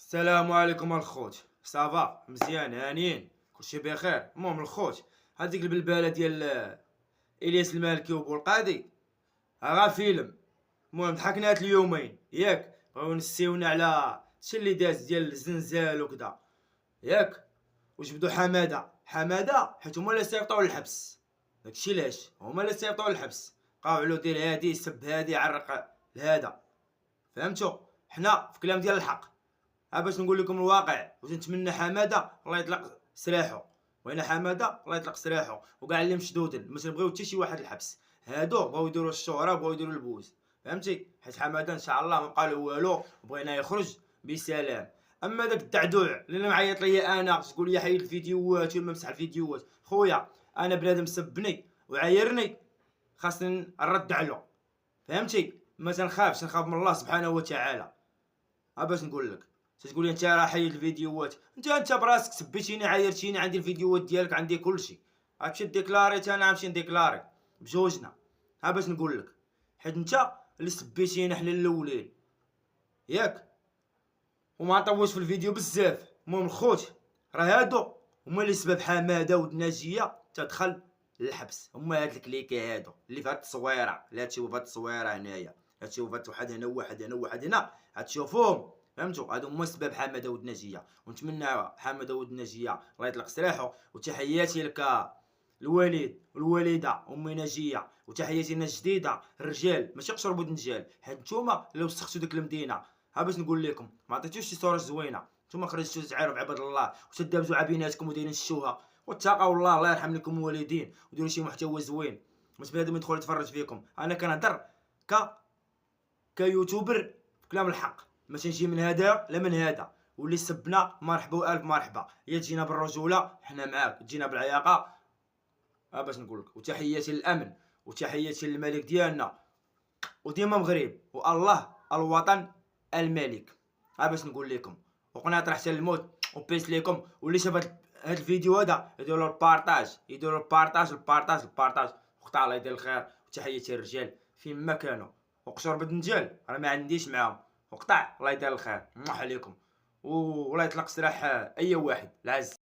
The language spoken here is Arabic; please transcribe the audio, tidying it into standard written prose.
السلام عليكم الخوت. صافا مزيان هانيين كلشي بخير. المهم الخوت، هذيك البلباله ديال الياس المالكي وبولقادي غا فيلم. المهم ضحكنا هاد اليومين ياك، بغاو نسيونا على هادشي اللي داز ديال الزنزال وكذا ياك. وجبدوا حماده حيت هما اللي صيفطوا للحبس. داكشي علاش هما اللي صيفطوا للحبس، قاولوا دير هادي سب هادي عرق لهذا. فهمتوا؟ حنا في كلام ديال الحق. باش نقول لكم الواقع، وتنتمنى حماده الله يطلق سراحو، وين حماده الله يطلق سراحو وكاع اللي مشدودين ما تنبغيو حتى شي واحد الحبس. هادو بغاو يديروا الشهره، بغاو يديروا البوز. فهمتي؟ حيت حماده ان شاء الله ما بقى له والو، بغينا يخرج بسلام. اما داك الدعدوع اللي معيط ليا انا تقول لي حيد الفيديوهات ولا مسح الفيديوهات، خويا انا بنادم سبني وعايرني خاصني نرد عليه. فهمتي؟ ما تنخافش، نخاف من الله سبحانه وتعالى. باش نقول لك تقول لي انت راه حيد الفيديوهات، انت براسك سبيتيني عايرتيني، عندي الفيديوهات ديالك، عندي كلشي. غتمشي ديكلاري انا غنمشي نديكلاري بجوجنا. باش نقول لك، حيت انت اللي سبيتينا حنا الاولين ياك. وما نطولش في الفيديو بزاف. المهم الخوت، راه هادو هما اللي سبب حماده ودناجيه تدخل للحبس. هما هاد الكليكه هادو اللي في هاد التصويره، لا تشوفوا هاد التصويره هنايا، لا تشوفوا هاد واحد هنا وواحد هنا وواحد هنا، غتشوفوهم. فهمتوا؟ هادو هما سبب حماده ودناجيه. ونتمنى حماده ودناجيه الله يطلق سراحه. وتحياتي لك الوليد والوالده امي ناجيه، وتحياتي لنا الجديده الرجال ماشي قشربوا دنجال، حيت نتوما اللي وسختوا ديك المدينه. باش نقول لكم ما عطيتوش شي صوره زوينه، نتوما خرجتوا تعاروا بعباد الله وتدابزوا على بيناتكم ودايرين الشوهه. واتقوا الله يرحم لكم الوالدين وديروا شي محتوى زوين باش بنادم يدخل يتفرج فيكم. انا كنهضر كيوتيوبر في كلام الحق، ماشي نجي من هذا لا من هذا. واللي سبنا مرحبا والف مرحبا، يا تجينا بالرجوله حنا معاك، تجينا بالعياقه. باش نقول لك، وتحياتي للامن وتحياتي للملك ديالنا، وديما مغرب والله الوطن الملك. باش نقول لكم، وقناط حتى الموت وبيس ليكم. واللي شاف هاد الفيديو هذا يديروا البارطاج، يديروا البارطاج. وقطع الله يدير الخير. وتحياتي للرجال فين ما كانوا، وقشور بالدنجال راه ما عنديش معاهم. وقطع الله يدير الخير عليكم، والله يطلق سراح اي واحد العز.